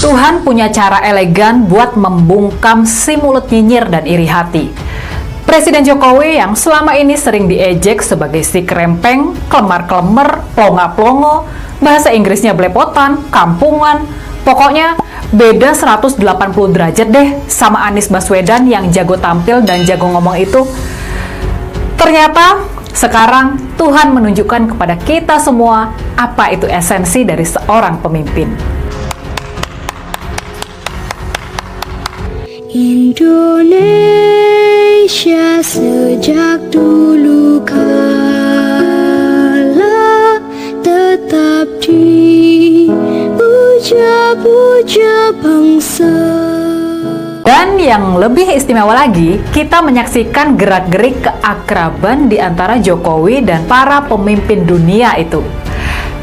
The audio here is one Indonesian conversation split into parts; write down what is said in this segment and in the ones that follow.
Tuhan punya cara elegan buat membungkam si mulut nyinyir dan iri hati. Presiden Jokowi yang selama ini sering diejek sebagai si kerempeng, kelemar-kelemer, plonga-plongo, bahasa Inggrisnya belepotan, kampungan, pokoknya beda 180 derajat deh sama Anies Baswedan yang jago tampil dan jago ngomong itu. Ternyata sekarang Tuhan menunjukkan kepada kita semua apa itu esensi dari seorang pemimpin. Indonesia sejak dulu kala tetap dipuja-puja bangsa. Dan yang lebih istimewa lagi, kita menyaksikan gerak-gerik keakraban di antara Jokowi dan para pemimpin dunia itu.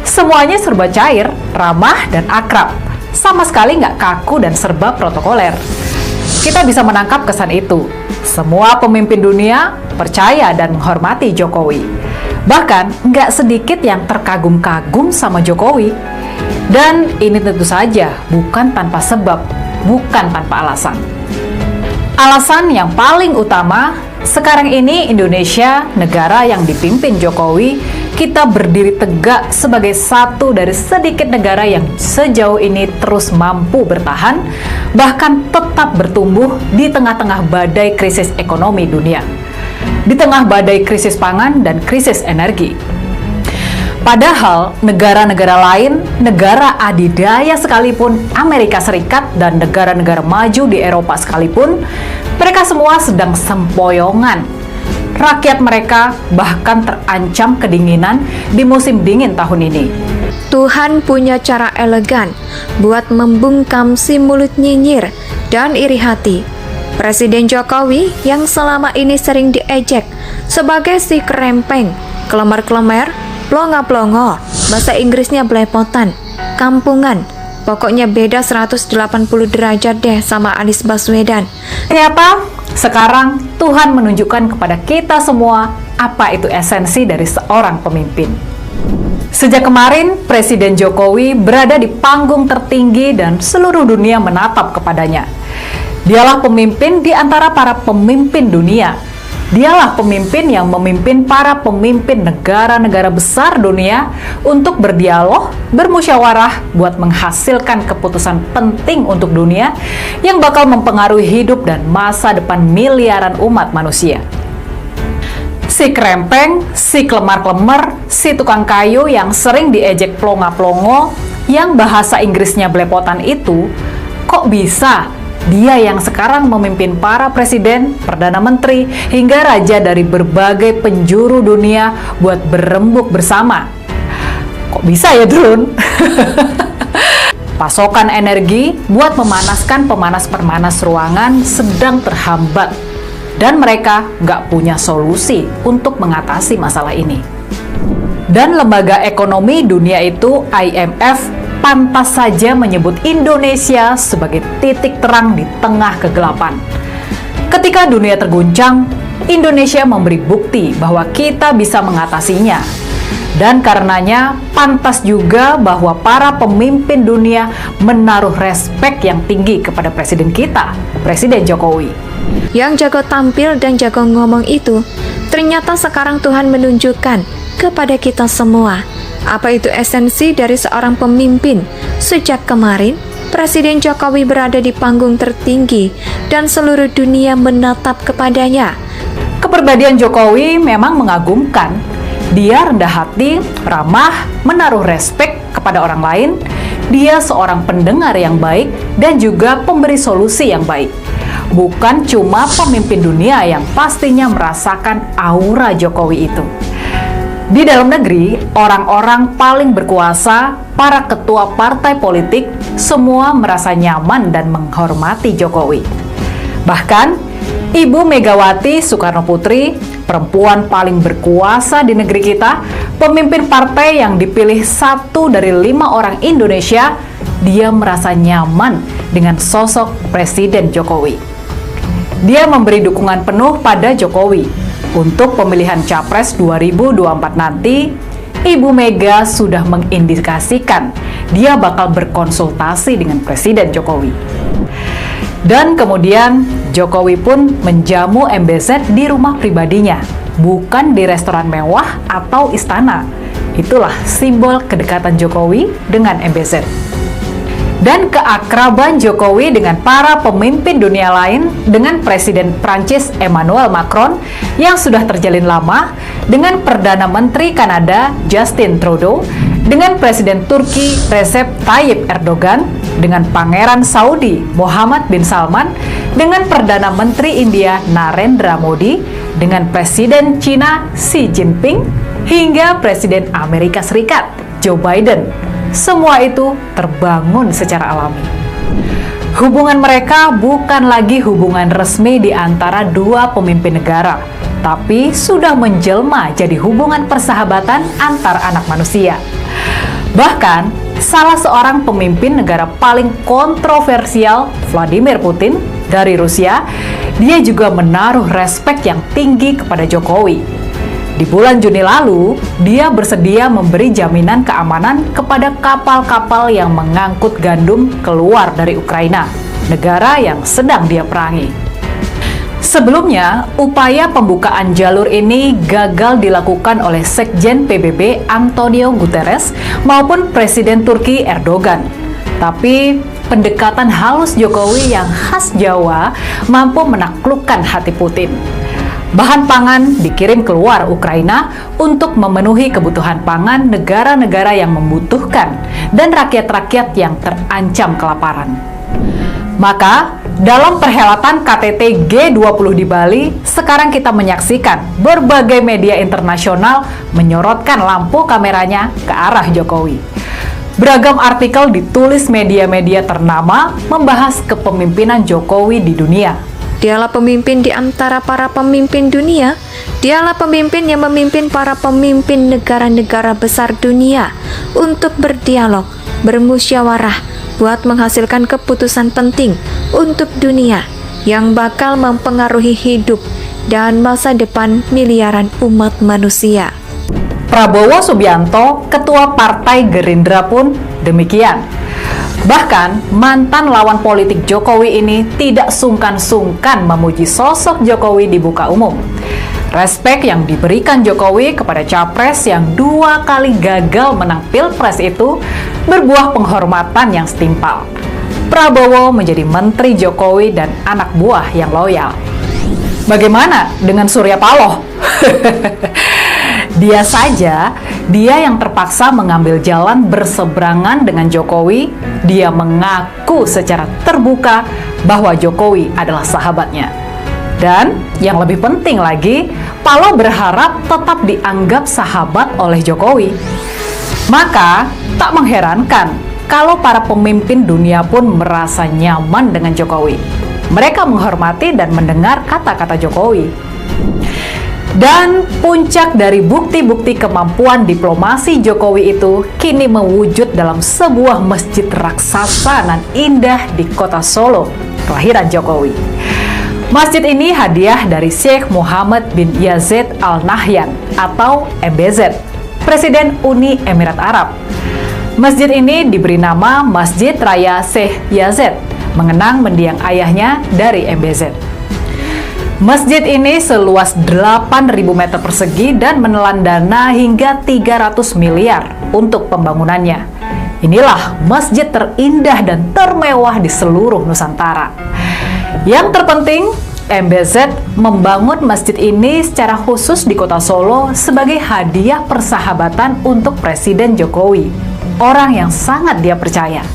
Semuanya serba cair, ramah, dan akrab. Sama sekali nggak kaku dan serba protokoler. Kita bisa menangkap kesan itu. Semua pemimpin dunia percaya dan menghormati Jokowi. Bahkan nggak sedikit yang terkagum-kagum sama Jokowi. Dan ini tentu saja bukan tanpa sebab, bukan tanpa alasan. Alasan yang paling utama, sekarang ini Indonesia, negara yang dipimpin Jokowi, kita berdiri tegak sebagai satu dari sedikit negara yang sejauh ini terus mampu bertahan, bahkan tetap bertumbuh di tengah-tengah badai krisis ekonomi dunia, di tengah badai krisis pangan dan krisis energi. Padahal negara-negara lain, negara adidaya sekalipun, Amerika Serikat dan negara-negara maju di Eropa sekalipun, mereka semua sedang sempoyongan. Rakyat mereka bahkan terancam kedinginan di musim dingin tahun ini. Tuhan punya cara elegan buat membungkam si mulut nyinyir dan iri hati. Presiden Jokowi yang selama ini sering diejek sebagai si kerempeng, kelemar-kelemer, plonga-plongo, bahasa Inggrisnya belepotan, kampungan, pokoknya beda 180 derajat deh sama Anies Baswedan. Ternyata sekarang Tuhan menunjukkan kepada kita semua apa itu esensi dari seorang pemimpin. Sejak kemarin, Presiden Jokowi berada di panggung tertinggi dan seluruh dunia menatap kepadanya. Dialah pemimpin di antara para pemimpin dunia. Dialah pemimpin yang memimpin para pemimpin negara-negara besar dunia untuk berdialog, bermusyawarah buat menghasilkan keputusan penting untuk dunia yang bakal mempengaruhi hidup dan masa depan miliaran umat manusia. Si kerempeng, si kelemar-kelemar, si tukang kayu yang sering diejek plonga-plongo, yang bahasa Inggrisnya belepotan itu, kok bisa dia yang sekarang memimpin para presiden, perdana menteri, hingga raja dari berbagai penjuru dunia buat berembuk bersama? Kok bisa ya, Drun? Pasokan energi buat memanaskan pemanas-pemanas ruangan sedang terhambat. Dan mereka nggak punya solusi untuk mengatasi masalah ini. Dan lembaga ekonomi dunia itu, IMF, pantas saja menyebut Indonesia sebagai titik terang di tengah kegelapan. Ketika dunia terguncang, Indonesia memberi bukti bahwa kita bisa mengatasinya. Dan karenanya, pantas juga bahwa para pemimpin dunia menaruh respek yang tinggi kepada presiden kita, Presiden Jokowi. Yang jago tampil dan jago ngomong itu, ternyata sekarang Tuhan menunjukkan kepada kita semua apa itu esensi dari seorang pemimpin. Sejak kemarin, Presiden Jokowi berada di panggung tertinggi dan seluruh dunia menatap kepadanya. Kepribadian Jokowi memang mengagumkan. Dia rendah hati, ramah, menaruh respek kepada orang lain. Dia seorang pendengar yang baik dan juga pemberi solusi yang baik. Bukan cuma pemimpin dunia yang pastinya merasakan aura Jokowi itu. Di dalam negeri, orang-orang paling berkuasa, para ketua partai politik, semua merasa nyaman dan menghormati Jokowi. Bahkan, Ibu Megawati Soekarnoputri, perempuan paling berkuasa di negeri kita, pemimpin partai yang dipilih 1 dari 5 orang Indonesia, dia merasa nyaman dengan sosok Presiden Jokowi. Dia memberi dukungan penuh pada Jokowi untuk pemilihan Capres 2024 nanti, Ibu Mega sudah mengindikasikan dia bakal berkonsultasi dengan Presiden Jokowi. Dan kemudian Jokowi pun menjamu MBZ di rumah pribadinya, bukan di restoran mewah atau istana. Itulah simbol kedekatan Jokowi dengan MBZ. Dan keakraban Jokowi dengan para pemimpin dunia lain, dengan Presiden Prancis Emmanuel Macron yang sudah terjalin lama, dengan Perdana Menteri Kanada Justin Trudeau, dengan Presiden Turki Recep Tayyip Erdogan, dengan Pangeran Saudi Mohammed bin Salman, dengan Perdana Menteri India Narendra Modi, dengan Presiden Cina Xi Jinping, hingga Presiden Amerika Serikat Joe Biden. Semua itu terbangun secara alami. Hubungan mereka bukan lagi hubungan resmi di antara dua pemimpin negara, tapi sudah menjelma jadi hubungan persahabatan antar anak manusia. Bahkan, salah seorang pemimpin negara paling kontroversial, Vladimir Putin, dari Rusia, dia juga menaruh respek yang tinggi kepada Jokowi. Di bulan Juni lalu, dia bersedia memberi jaminan keamanan kepada kapal-kapal yang mengangkut gandum keluar dari Ukraina, negara yang sedang dia perangi. Sebelumnya, upaya pembukaan jalur ini gagal dilakukan oleh Sekjen PBB Antonio Guterres maupun Presiden Turki Erdogan. Tapi pendekatan halus Jokowi yang khas Jawa mampu menaklukkan hati Putin. Bahan pangan dikirim keluar Ukraina untuk memenuhi kebutuhan pangan negara-negara yang membutuhkan dan rakyat-rakyat yang terancam kelaparan. Maka, dalam perhelatan KTT G20 di Bali, sekarang kita menyaksikan berbagai media internasional menyorotkan lampu kameranya ke arah Jokowi. Beragam artikel ditulis media-media ternama membahas kepemimpinan Jokowi di dunia. Dialah pemimpin di antara para pemimpin dunia. Dialah pemimpin yang memimpin para pemimpin negara-negara besar dunia untuk berdialog, bermusyawarah, buat menghasilkan keputusan penting untuk dunia yang bakal mempengaruhi hidup dan masa depan miliaran umat manusia. Prabowo Subianto, Ketua Partai Gerindra pun demikian. Bahkan, mantan lawan politik Jokowi ini tidak sungkan-sungkan memuji sosok Jokowi di muka umum. Respek yang diberikan Jokowi kepada capres yang 2 kali gagal menang Pilpres itu berbuah penghormatan yang setimpal. Prabowo menjadi menteri Jokowi dan anak buah yang loyal. Bagaimana dengan Surya Paloh? Dia saja, dia yang terpaksa mengambil jalan berseberangan dengan Jokowi, dia mengaku secara terbuka bahwa Jokowi adalah sahabatnya. Dan yang lebih penting lagi, Paloh berharap tetap dianggap sahabat oleh Jokowi. Maka, tak mengherankan kalau para pemimpin dunia pun merasa nyaman dengan Jokowi. Mereka menghormati dan mendengar kata-kata Jokowi. Dan puncak dari bukti-bukti kemampuan diplomasi Jokowi itu kini mewujud dalam sebuah masjid raksasa nan indah di kota Solo, kelahiran Jokowi. Masjid ini hadiah dari Sheikh Mohammed bin Yazid Al Nahyan atau MBZ, Presiden Uni Emirat Arab. Masjid ini diberi nama Masjid Raya Sheikh Yazid, mengenang mendiang ayahnya dari MBZ. Masjid ini seluas 8.000 meter persegi dan menelan dana hingga 300 miliar untuk pembangunannya. Inilah masjid terindah dan termewah di seluruh Nusantara. Yang terpenting, MBZ membangun masjid ini secara khusus di kota Solo sebagai hadiah persahabatan untuk Presiden Jokowi, orang yang sangat dia percaya.